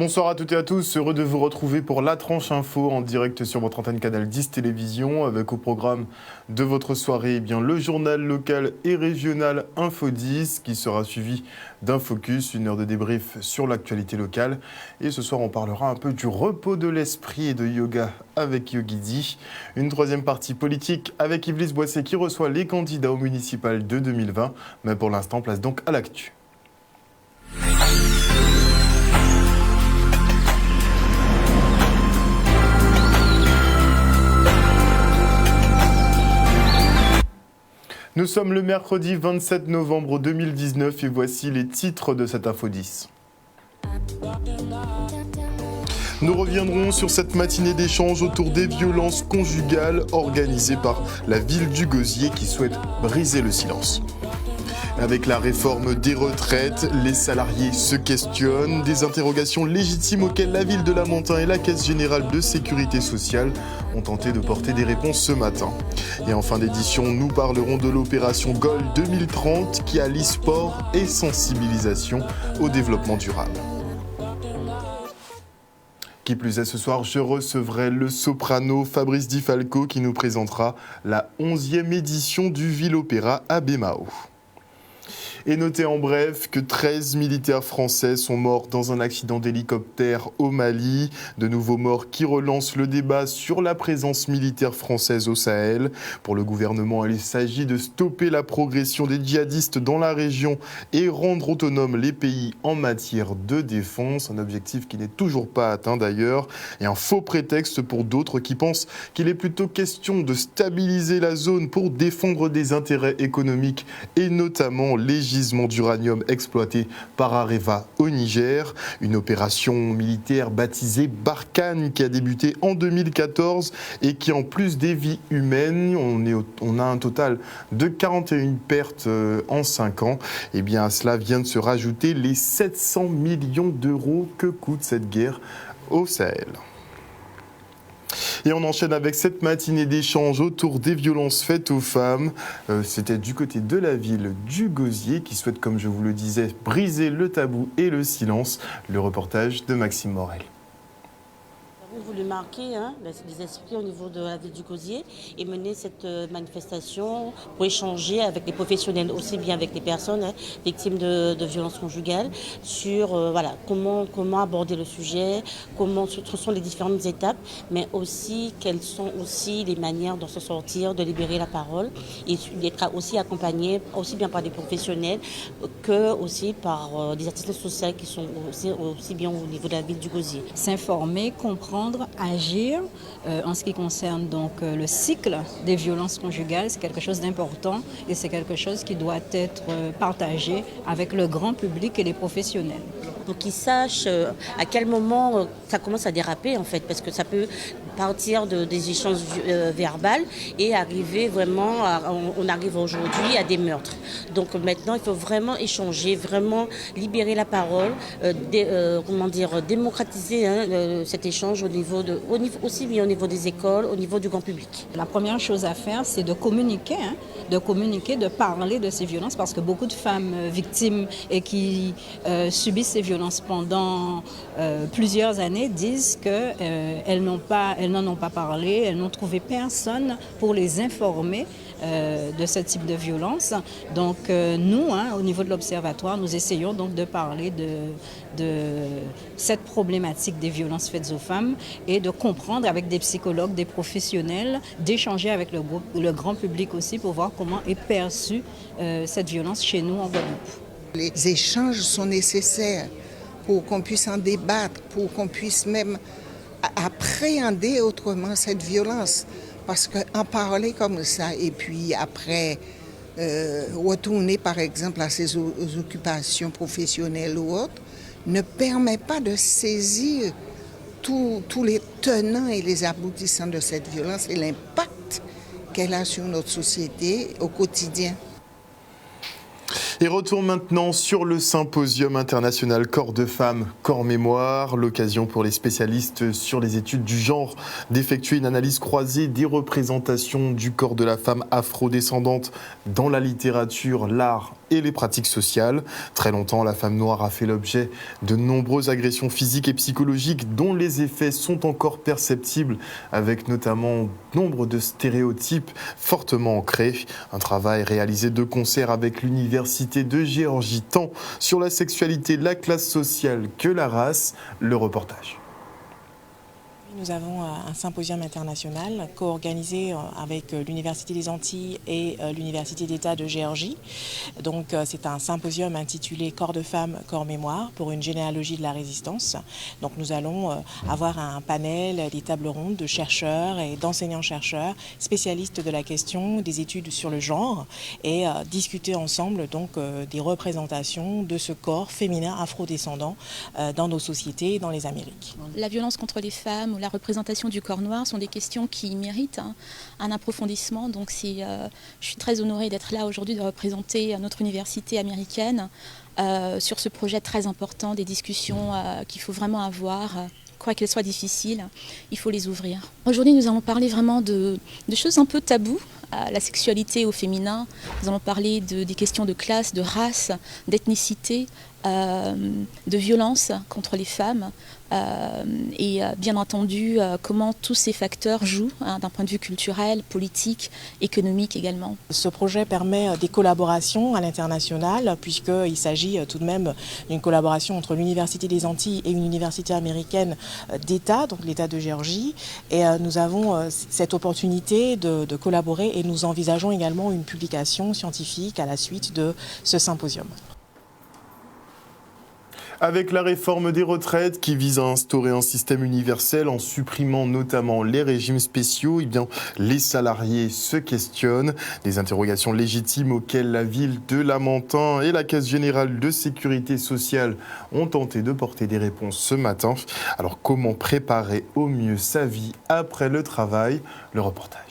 Bonsoir à toutes et à tous, heureux de vous retrouver pour La Tranche Info en direct sur votre antenne Canal 10 Télévision avec au programme de votre soirée le journal local et régional Info 10 qui sera suivi d'un focus, une heure de débrief sur l'actualité locale. Et ce soir on parlera un peu du repos de l'esprit et de yoga avec Yogidi. Une troisième partie politique avec Yves Boisset qui reçoit les candidats au municipal de 2020. Mais pour l'instant, place donc à l'actu. Nous sommes le mercredi 27 novembre 2019 et voici les titres de cette Info 10. Nous reviendrons sur cette matinée d'échange autour des violences conjugales organisée par la ville du Gosier qui souhaite briser le silence. Avec la réforme des retraites, les salariés se questionnent, des interrogations légitimes auxquelles la ville de Lamentin et la Caisse générale de sécurité sociale ont tenté de porter des réponses ce matin. Et en fin d'édition, nous parlerons de l'opération Goal 2030 qui allie sport et sensibilisation au développement durable. Qui plus est, ce soir, je recevrai le soprano Fabrice Di Falco qui nous présentera la 11e édition du Ville Opéra à Bémao. Et notez en bref que 13 militaires français sont morts dans un accident d'hélicoptère au Mali. De nouveaux morts qui relancent le débat sur la présence militaire française au Sahel. Pour le gouvernement, il s'agit de stopper la progression des djihadistes dans la région et rendre autonomes les pays en matière de défense. Un objectif qui n'est toujours pas atteint d'ailleurs. Et un faux prétexte pour d'autres qui pensent qu'il est plutôt question de stabiliser la zone pour défendre des intérêts économiques et notamment les gisements d'uranium exploités par Areva au Niger. Une opération militaire baptisée Barkhane qui a débuté en 2014 et qui, en plus des vies humaines, on a un total de 41 pertes en 5 ans. Et bien à cela viennent de se rajouter les 700 millions d'euros que coûte cette guerre au Sahel. Et on enchaîne avec cette matinée d'échange autour des violences faites aux femmes. C'était du côté de la ville du Gosier qui souhaite, comme je vous le disais, briser le tabou et le silence. Le reportage de Maxime Morel. Nous avons voulu marquer les esprits au niveau de la ville du Gosier et mener cette manifestation pour échanger avec les professionnels, aussi bien avec les personnes victimes de violences conjugales, sur comment aborder le sujet, ce sont les différentes étapes, mais aussi quelles sont aussi les manières de se sortir, de libérer la parole et d'être aussi accompagné aussi bien par des professionnels que aussi par des artistes sociaux qui sont aussi bien au niveau de la ville du Gosier. S'informer, comprendre, agir en ce qui concerne donc le cycle des violences conjugales, c'est quelque chose d'important et c'est quelque chose qui doit être partagé avec le grand public et les professionnels. Pour qu'ils sachent à quel moment ça commence à déraper en fait, parce que ça peut partir des échanges verbales et arriver vraiment, on arrive aujourd'hui à des meurtres. Donc maintenant il faut vraiment échanger, vraiment libérer la parole, démocratiser cet échange aussi bien au niveau des écoles, au niveau du grand public. La première chose à faire, c'est de communiquer, de parler de ces violences, parce que beaucoup de femmes victimes et qui subissent ces violences pendant plusieurs années disent qu'elles n'en ont pas parlé, elles n'ont trouvé personne pour les informer de ce type de violence. Donc nous, au niveau de l'Observatoire, nous essayons donc de parler de cette problématique des violences faites aux femmes et de comprendre avec des psychologues, des professionnels, d'échanger avec le grand public aussi pour voir comment est perçue cette violence chez nous en Guadeloupe. Les échanges sont nécessaires pour qu'on puisse en débattre, pour qu'on puisse même appréhender autrement cette violence. Parce qu'en parler comme ça et puis après retourner par exemple à ses occupations professionnelles ou autres ne permet pas de saisir tous les tenants et les aboutissants de cette violence et l'impact qu'elle a sur notre société au quotidien. Et retour maintenant sur le symposium international Corps de femmes, corps mémoire, l'occasion pour les spécialistes sur les études du genre d'effectuer une analyse croisée des représentations du corps de la femme afrodescendante dans la littérature, l'art et les pratiques sociales. Très longtemps, la femme noire a fait l'objet de nombreuses agressions physiques et psychologiques dont les effets sont encore perceptibles, avec notamment nombre de stéréotypes fortement ancrés. Un travail réalisé de concert avec l'Université de Géorgie, tant sur la sexualité, la classe sociale que la race. Le reportage. Nous avons un symposium international co-organisé avec l'Université des Antilles et l'Université d'État de Géorgie. Donc c'est un symposium intitulé Corps de femmes, corps mémoire pour une généalogie de la résistance. Donc nous allons avoir un panel, des tables rondes de chercheurs et d'enseignants-chercheurs spécialistes de la question des études sur le genre et discuter ensemble donc des représentations de ce corps féminin afrodescendant dans nos sociétés et dans les Amériques. La violence contre les femmes, la représentation du corps noir sont des questions qui méritent un approfondissement. Donc je suis très honorée d'être là aujourd'hui, de représenter notre université américaine sur ce projet très important, des discussions qu'il faut vraiment avoir. Quoi qu'elles soient difficiles, il faut les ouvrir. Aujourd'hui, nous allons parler vraiment de choses un peu taboues, la sexualité au féminin. Nous allons parler des questions de classe, de race, d'ethnicité, de violence contre les femmes et bien entendu comment tous ces facteurs jouent d'un point de vue culturel, politique, économique également. Ce projet permet des collaborations à l'international puisqu'il s'agit tout de même d'une collaboration entre l'Université des Antilles et une université américaine d'État, donc l'État de Géorgie, et nous avons cette opportunité de collaborer et nous envisageons également une publication scientifique à la suite de ce symposium. Avec la réforme des retraites qui vise à instaurer un système universel en supprimant notamment les régimes spéciaux, eh bien, les salariés se questionnent. Des interrogations légitimes auxquelles la ville de Lamentin et la Caisse générale de sécurité sociale ont tenté de porter des réponses ce matin. Alors comment préparer au mieux sa vie après le travail? Le reportage.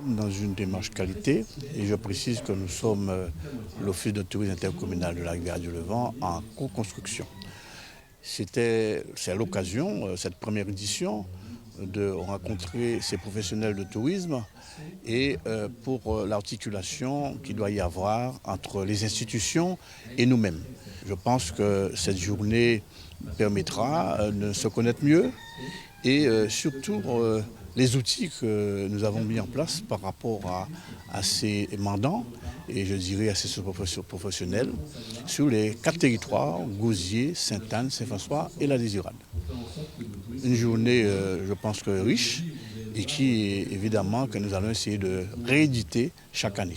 Dans une démarche qualité, et je précise que nous sommes l'Office de tourisme intercommunal de la rivière du Levant en co-construction. C'est à l'occasion, cette première édition, de rencontrer ces professionnels de tourisme et pour l'articulation qu'il doit y avoir entre les institutions et nous-mêmes. Je pense que cette journée permettra de se connaître mieux et surtout les outils que nous avons mis en place par rapport à ces mandants et je dirais à ces professionnels sur les 4 territoires, Gosier, Sainte-Anne, Saint-François et La Désirade. Une journée, je pense que riche et qui, évidemment, que nous allons essayer de rééditer chaque année.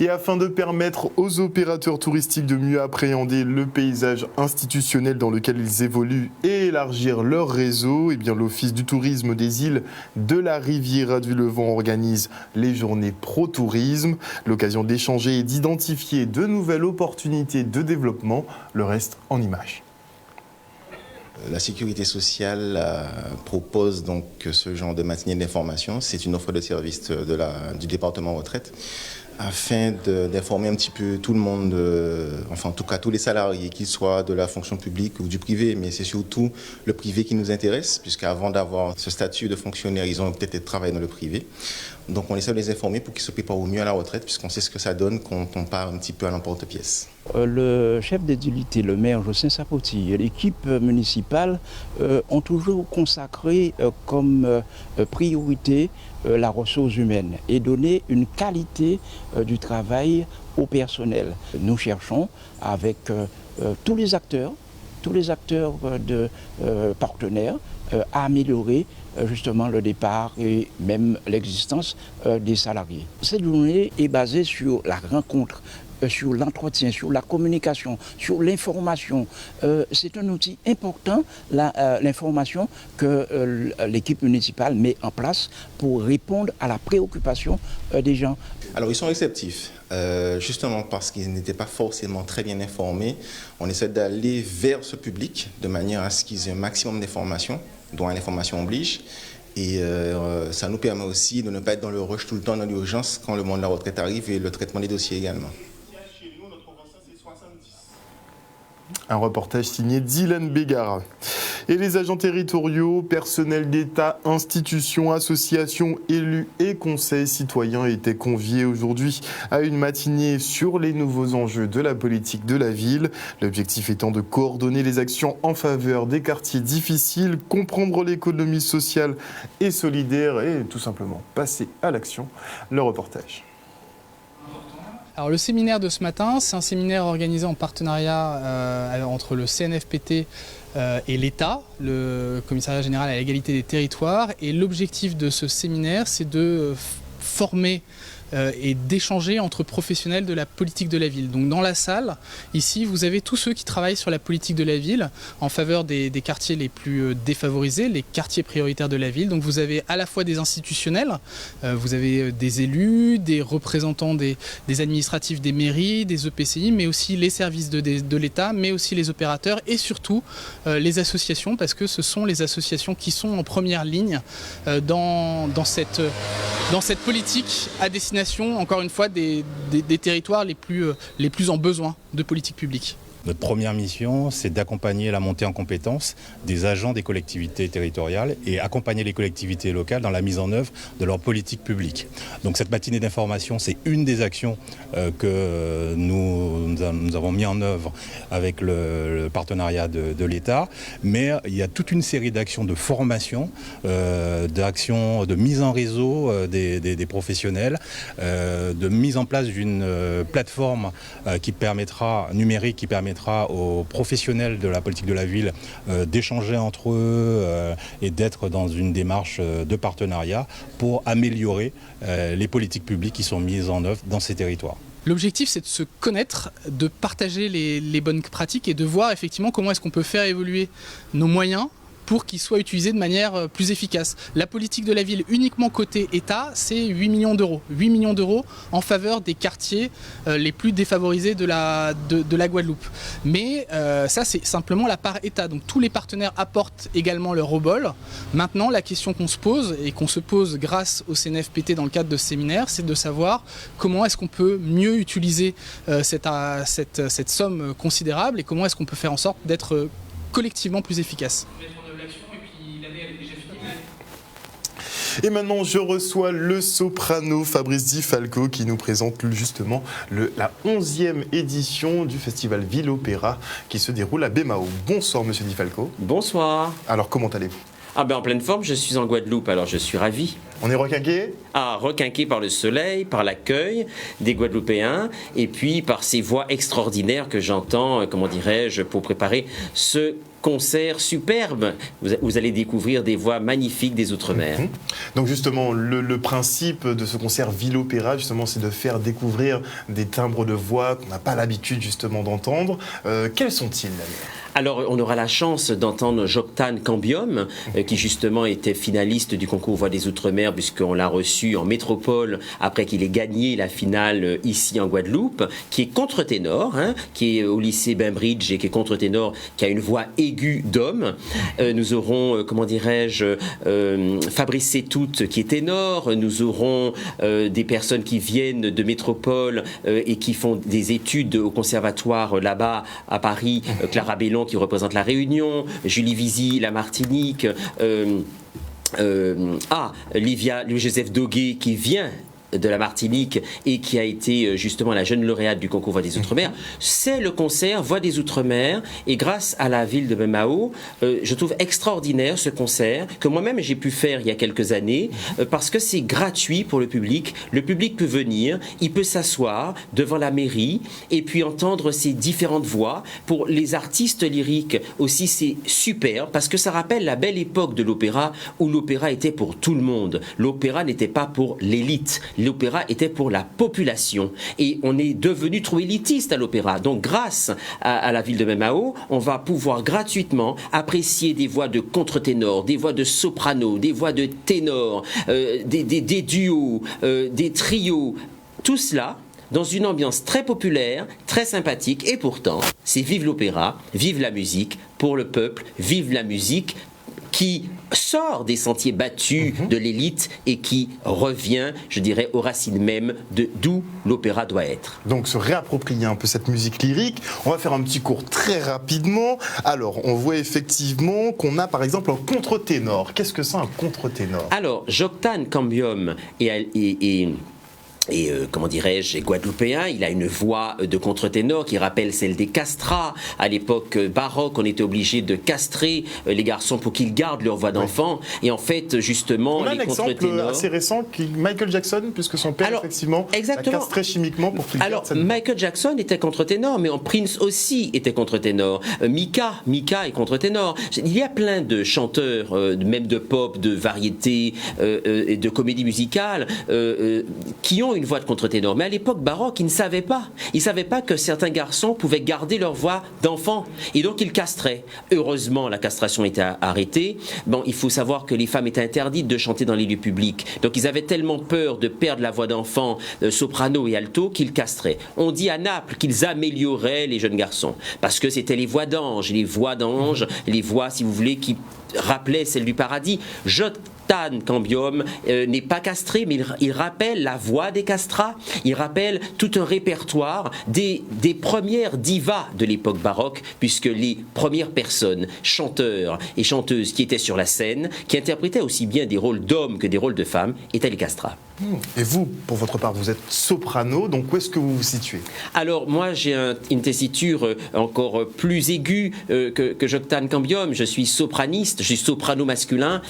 Et afin de permettre aux opérateurs touristiques de mieux appréhender le paysage institutionnel dans lequel ils évoluent et élargir leur réseau, eh bien l'Office du tourisme des îles de la Riviera du Levant organise les journées pro-tourisme, l'occasion d'échanger et d'identifier de nouvelles opportunités de développement, le reste en images. La sécurité sociale propose donc ce genre de matinée d'information. C'est une offre de service du département retraite afin d'informer un petit peu tout le monde, enfin en tout cas tous les salariés, qu'ils soient de la fonction publique ou du privé, mais c'est surtout le privé qui nous intéresse, puisqu'avant d'avoir ce statut de fonctionnaire, ils ont peut-être travaillé dans le privé. Donc on essaie de les informer pour qu'ils se préparent au mieux à la retraite, puisqu'on sait ce que ça donne quand on part un petit peu à l'emporte-pièce. Le chef d'édilité, le maire Jocelyn Sapoti et l'équipe municipale ont toujours consacré comme priorité la ressource humaine et donner une qualité du travail au personnel. Nous cherchons avec tous les acteurs de partenaires à améliorer justement le départ et même l'existence des salariés. Cette journée est basée sur la rencontre, sur l'entretien, sur la communication, sur l'information. C'est un outil important, l'information que l'équipe municipale met en place pour répondre à la préoccupation des gens. Alors ils sont réceptifs, justement parce qu'ils n'étaient pas forcément très bien informés. On essaie d'aller vers ce public de manière à ce qu'ils aient un maximum d'informations, dont l'information oblige. Et ça nous permet aussi de ne pas être dans le rush tout le temps, dans l'urgence quand le moment de la retraite arrive et le traitement des dossiers également. Un reportage signé Dylan Bégara. Et les agents territoriaux, personnels d'État, institutions, associations, élus et conseils citoyens étaient conviés aujourd'hui à une matinée sur les nouveaux enjeux de la politique de la ville. L'objectif étant de coordonner les actions en faveur des quartiers difficiles, comprendre l'économie sociale et solidaire et tout simplement passer à l'action. Le reportage. Alors le séminaire de ce matin, c'est un séminaire organisé en partenariat entre le CNFPT et l'État, le Commissariat général à l'égalité des territoires. Et l'objectif de ce séminaire, c'est de former et d'échanger entre professionnels de la politique de la ville. Donc dans la salle, ici, vous avez tous ceux qui travaillent sur la politique de la ville en faveur des quartiers les plus défavorisés, les quartiers prioritaires de la ville. Donc vous avez à la fois des institutionnels, vous avez des élus, des représentants des administratifs des mairies, des EPCI, mais aussi les services de l'État, mais aussi les opérateurs et surtout les associations, parce que ce sont les associations qui sont en première ligne dans cette politique à destination, encore une fois, des territoires les plus en besoin de politique publique. Notre première mission, c'est d'accompagner la montée en compétences des agents des collectivités territoriales et accompagner les collectivités locales dans la mise en œuvre de leur politique publique. Donc cette matinée d'information, c'est une des actions que nous avons mis en œuvre avec le partenariat de l'État. Mais il y a toute une série d'actions de formation, d'actions de mise en réseau des professionnels, de mise en place d'une plateforme numérique qui permettra aux professionnels de la politique de la ville d'échanger entre eux et d'être dans une démarche de partenariat pour améliorer les politiques publiques qui sont mises en œuvre dans ces territoires. L'objectif, c'est de se connaître, de partager les bonnes pratiques et de voir effectivement comment est-ce qu'on peut faire évoluer nos moyens pour qu'ils soient utilisés de manière plus efficace. La politique de la ville uniquement côté État, c'est 8 millions d'euros. 8 millions d'euros en faveur des quartiers les plus défavorisés de la Guadeloupe. Mais ça, c'est simplement la part État. Donc tous les partenaires apportent également leur obol. Maintenant, la question qu'on se pose, et qu'on se pose grâce au CNFPT dans le cadre de ce séminaire, c'est de savoir comment est-ce qu'on peut mieux utiliser cette somme considérable et comment est-ce qu'on peut faire en sorte d'être collectivement plus efficace. Et maintenant, je reçois le soprano Fabrice Di Falco qui nous présente justement la 11e édition du festival Ville Opéra qui se déroule à Baie-Mahault. Bonsoir Monsieur Di Falco. Bonsoir. Alors comment allez-vous ? En pleine forme, je suis en Guadeloupe, alors je suis ravi. On est requinqué ? Requinqué par le soleil, par l'accueil des Guadeloupéens, et puis par ces voix extraordinaires que j'entends, pour préparer ce concert superbe. Vous allez découvrir des voix magnifiques des Outre-mer. Donc justement, le principe de ce concert Ville Opéra, justement, c'est de faire découvrir des timbres de voix qu'on n'a pas l'habitude justement d'entendre. Quels sont-ils d'ailleurs ? Alors, on aura la chance d'entendre Joctane Cambium, qui justement était finaliste du concours Voix des Outre-mer, puisqu'on l'a reçu en métropole après qu'il ait gagné la finale ici en Guadeloupe, qui est contre-ténor, qui est au lycée Bainbridge et qui est contre-ténor, qui a une voix aiguë d'homme. Nous aurons, Fabrice Setout, qui est ténor. Nous aurons des personnes qui viennent de métropole et qui font des études au conservatoire là-bas à Paris, Clara Bellon, qui représente la Réunion, Julie Vizy, la Martinique, Louis-Joseph Doguet qui vient de la Martinique et qui a été justement la jeune lauréate du concours Voix des Outre-mer. C'est le concert Voix des Outre-mer et grâce à la ville de Baie-Mahault, je trouve extraordinaire ce concert que moi-même j'ai pu faire il y a quelques années parce que c'est gratuit pour le public. Le public peut venir, il peut s'asseoir devant la mairie et puis entendre ces différentes voix. Pour les artistes lyriques aussi, c'est super parce que ça rappelle la belle époque de l'opéra où l'opéra était pour tout le monde. L'opéra n'était pas pour l'élite. L'opéra était pour la population et on est devenu trop élitiste à l'opéra. Donc grâce à la ville de Baie-Mahault, on va pouvoir gratuitement apprécier des voix de contre-ténor, des voix de soprano, des voix de ténor, des duos, des trios, tout cela dans une ambiance très populaire, très sympathique et pourtant, c'est vive l'opéra, vive la musique pour le peuple, vive la musique qui sort des sentiers battus de l'élite et qui revient, je dirais, aux racines mêmes d'où l'opéra doit être. Donc se réapproprier un peu cette musique lyrique. On va faire un petit cours très rapidement. Alors, on voit effectivement qu'on a par exemple un contre-ténor. Qu'est-ce que c'est un contre-ténor? Alors, Joktan Cambium comment dirais-je, guadeloupéen, il a une voix de contre-ténor qui rappelle celle des castrats. À l'époque baroque, on était obligé de castrer les garçons pour qu'ils gardent leur voix d'enfant. Et en fait, justement, on a les contre-ténors... un exemple assez récent, Michael Jackson, puisque son père, effectivement, l'a castré chimiquement pour qu'il garde cette voix. Michael Jackson était contre-ténor, mais Prince aussi était contre-ténor. Mika est contre-ténor. Il y a plein de chanteurs, même de pop, de variété, et de comédie musicale, qui ont une voix de contre-ténor. Mais à l'époque baroque, ils ne savaient pas. Ils ne savaient pas que certains garçons pouvaient garder leur voix d'enfant. Et donc, ils castraient. Heureusement, la castration était arrêtée. Bon, il faut savoir que les femmes étaient interdites de chanter dans les lieux publics. Donc, ils avaient tellement peur de perdre la voix d'enfant, soprano et alto, qu'ils castraient. On dit à Naples qu'ils amélioraient les jeunes garçons. Parce que c'était les voix d'ange, les voix, si vous voulez, qui rappelaient celles du paradis. Joktan Cambium n'est pas castré, mais il rappelle la voix des castrats, il rappelle tout un répertoire des premières divas de l'époque baroque, puisque les premières personnes, chanteurs et chanteuses qui étaient sur la scène, qui interprétaient aussi bien des rôles d'hommes que des rôles de femmes, étaient les castrats. Et vous, pour votre part, vous êtes soprano, donc où est-ce que vous vous situez? Alors, moi, j'ai une tessiture encore plus aiguë que Joktan Cambium. Je suis sopraniste, je suis soprano masculin.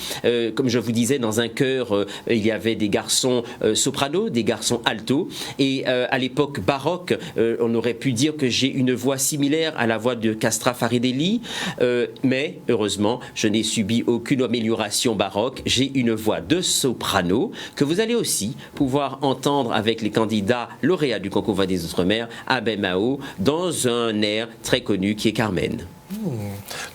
Comme je vous disais, dans un chœur, il y avait des garçons soprano, des garçons alto. Et à l'époque baroque, on aurait pu dire que j'ai une voix similaire à la voix de Castra Faridelli. Mais, heureusement, je n'ai subi aucune amélioration baroque. J'ai une voix de soprano que vous allez aussi pouvoir entendre avec les candidats lauréats du concours Voix des Outre-mer à Bemao dans un air très connu qui est Carmen.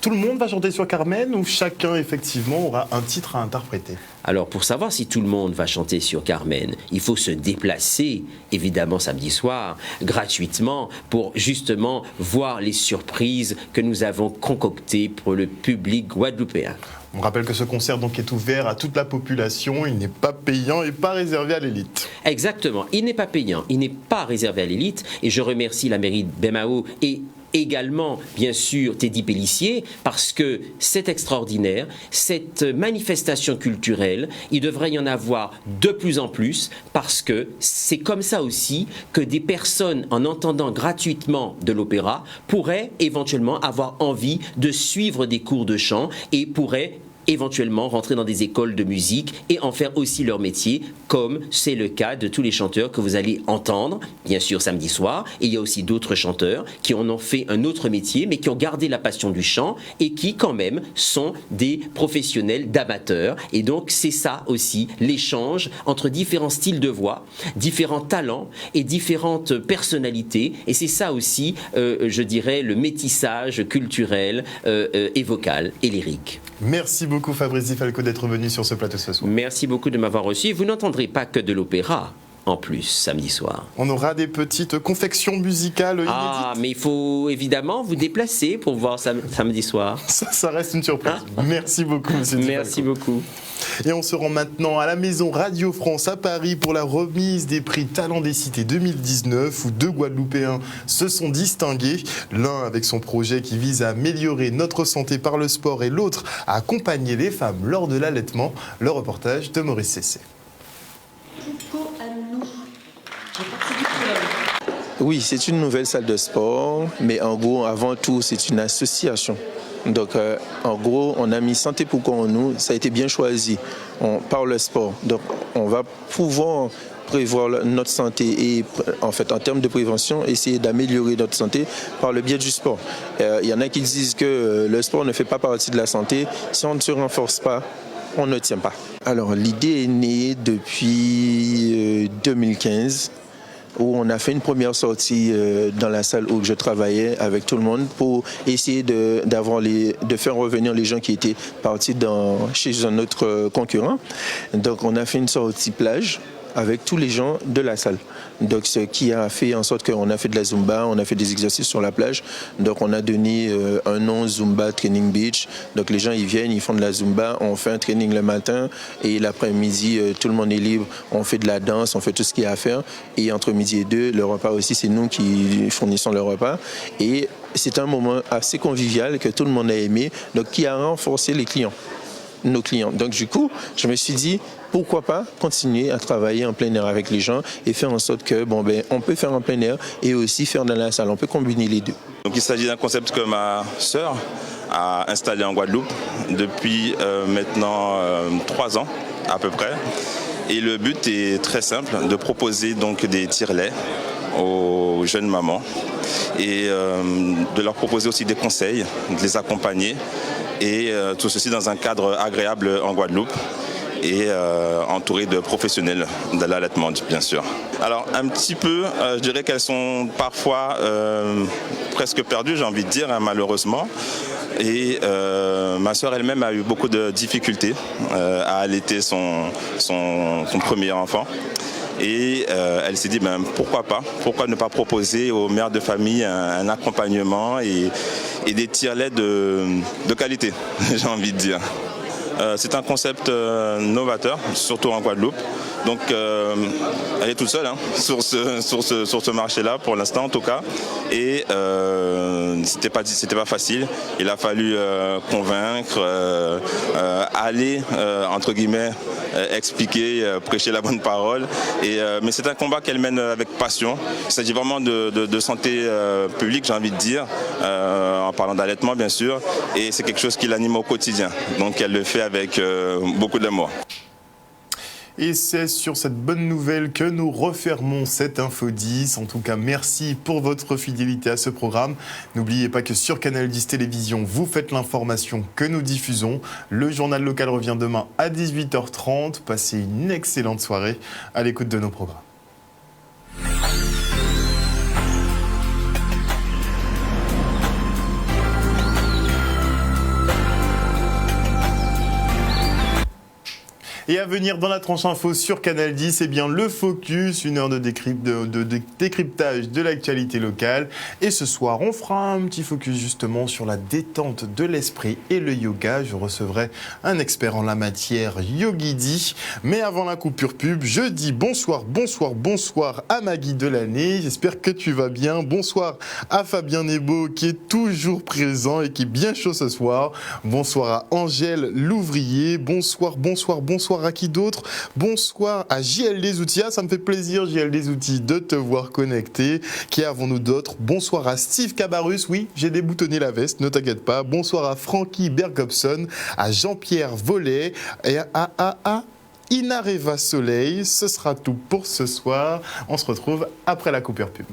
Tout le monde va chanter sur Carmen ou chacun effectivement aura un titre à interpréter? Alors pour savoir si tout le monde va chanter sur Carmen, il faut se déplacer évidemment samedi soir gratuitement pour justement voir les surprises que nous avons concoctées pour le public guadeloupéen. On rappelle que ce concert donc est ouvert à toute la population, il n'est pas payant et pas réservé à l'élite. Exactement, il n'est pas payant, il n'est pas réservé à l'élite et je remercie la mairie de Bemao et également, bien sûr, Teddy Pellissier, parce que c'est extraordinaire, cette manifestation culturelle, il devrait y en avoir de plus en plus, parce que c'est comme ça aussi que des personnes, en entendant gratuitement de l'opéra, pourraient éventuellement avoir envie de suivre des cours de chant et pourraient éventuellement rentrer dans des écoles de musique et en faire aussi leur métier, comme c'est le cas de tous les chanteurs que vous allez entendre, bien sûr samedi soir. Et il y a aussi d'autres chanteurs qui en ont fait un autre métier, mais qui ont gardé la passion du chant et qui quand même sont des professionnels d'amateurs. Et donc c'est ça aussi, l'échange entre différents styles de voix, différents talents et différentes personnalités. Et c'est ça aussi, je dirais, le métissage culturel et vocal et lyrique. Merci beaucoup Fabrice Di Falco d'être venu sur ce plateau ce soir. Merci beaucoup de m'avoir reçu. Vous n'entendrez pas que de l'opéra en plus samedi soir. On aura des petites confections musicales inédites. Ah, mais il faut évidemment vous déplacer pour voir samedi soir. Ça reste une surprise. Merci beaucoup monsieur Di Falco. Merci beaucoup. Et on se rend maintenant à la maison Radio France à Paris pour la remise des prix Talents des Cités 2019 où 2 Guadeloupéens se sont distingués. L'un avec son projet qui vise à améliorer notre santé par le sport et l'autre à accompagner les femmes lors de l'allaitement. Le reportage de Maurice Cessé. Oui, c'est une nouvelle salle de sport, mais en gros, avant tout, c'est une association. Donc, en gros, on a mis Santé pour nous, ça a été bien choisi par le sport. Donc, on va pouvoir prévoir notre santé et, en fait, en termes de prévention, essayer d'améliorer notre santé par le biais du sport. Il y en a qui disent que le sport ne fait pas partie de la santé. Si on ne se renforce pas, on ne tient pas. Alors, l'idée est née depuis 2015. Où on a fait une première sortie dans la salle où je travaillais avec tout le monde pour essayer de faire revenir les gens qui étaient partis chez un autre concurrent. Donc on a fait une sortie plage avec tous les gens de la salle. Donc ce qui a fait en sorte qu'on a fait de la Zumba, on a fait des exercices sur la plage. Donc on a donné un nom Zumba Training Beach. Donc les gens ils viennent, ils font de la Zumba, on fait un training le matin et l'après-midi tout le monde est libre. On fait de la danse, on fait tout ce qu'il y a à faire. Et entre midi et 2, le repas aussi, c'est nous qui fournissons le repas. Et c'est un moment assez convivial que tout le monde a aimé, donc qui a renforcé nos clients. Donc du coup, je me suis dit, pourquoi pas continuer à travailler en plein air avec les gens et faire en sorte que, on peut faire en plein air et aussi faire dans la salle. On peut combiner les deux. Donc il s'agit d'un concept que ma sœur a installé en Guadeloupe depuis maintenant 3 ans à peu près. Et le but est très simple, de proposer donc des tire-laits aux jeunes mamans et de leur proposer aussi des conseils, de les accompagner et tout ceci dans un cadre agréable en Guadeloupe et entouré de professionnels de l'allaitement bien sûr. Alors un petit peu, je dirais qu'elles sont parfois presque perdues, j'ai envie de dire, malheureusement. Et ma sœur elle-même a eu beaucoup de difficultés à allaiter son premier enfant. Et elle s'est dit, pourquoi ne pas proposer aux mères de famille un accompagnement et des tire-laits de qualité, j'ai envie de dire. C'est un concept novateur, surtout en Guadeloupe. Donc elle est toute seule sur ce marché-là pour l'instant en tout cas. Et c'était pas facile. Il a fallu convaincre, aller entre guillemets expliquer, prêcher la bonne parole. Mais c'est un combat qu'elle mène avec passion. Il s'agit vraiment de santé publique, j'ai envie de dire, en parlant d'allaitement bien sûr. Et c'est quelque chose qui l'anime au quotidien. Donc elle le fait avec beaucoup d'amour. Et c'est sur cette bonne nouvelle que nous refermons cette Info 10. En tout cas, merci pour votre fidélité à ce programme. N'oubliez pas que sur Canal 10 Télévision, vous faites l'information que nous diffusons. Le journal local revient demain à 18h30. Passez une excellente soirée à l'écoute de nos programmes. Et à venir dans la tranche info sur Canal 10, eh bien le Focus, une heure de décryptage de l'actualité locale. Et ce soir, on fera un petit focus justement sur la détente de l'esprit et le yoga. Je recevrai un expert en la matière, Yogidi. Mais avant la coupure pub, je dis bonsoir à Maggie Delaney. J'espère que tu vas bien. Bonsoir à Fabien Nebo qui est toujours présent et qui est bien chaud ce soir. Bonsoir à Angèle Louvrier. Bonsoir à qui d'autre? Bonsoir à JL des Outils. Ça me fait plaisir, JL des Outils, de te voir connecté. Qui avons-nous d'autres? Bonsoir à Steve Cabarus. Oui, j'ai déboutonné la veste, ne t'inquiète pas. Bonsoir à Francky Bergobson, à Jean-Pierre Vollet et à Inareva Soleil. Ce sera tout pour ce soir. On se retrouve après la coupure pub.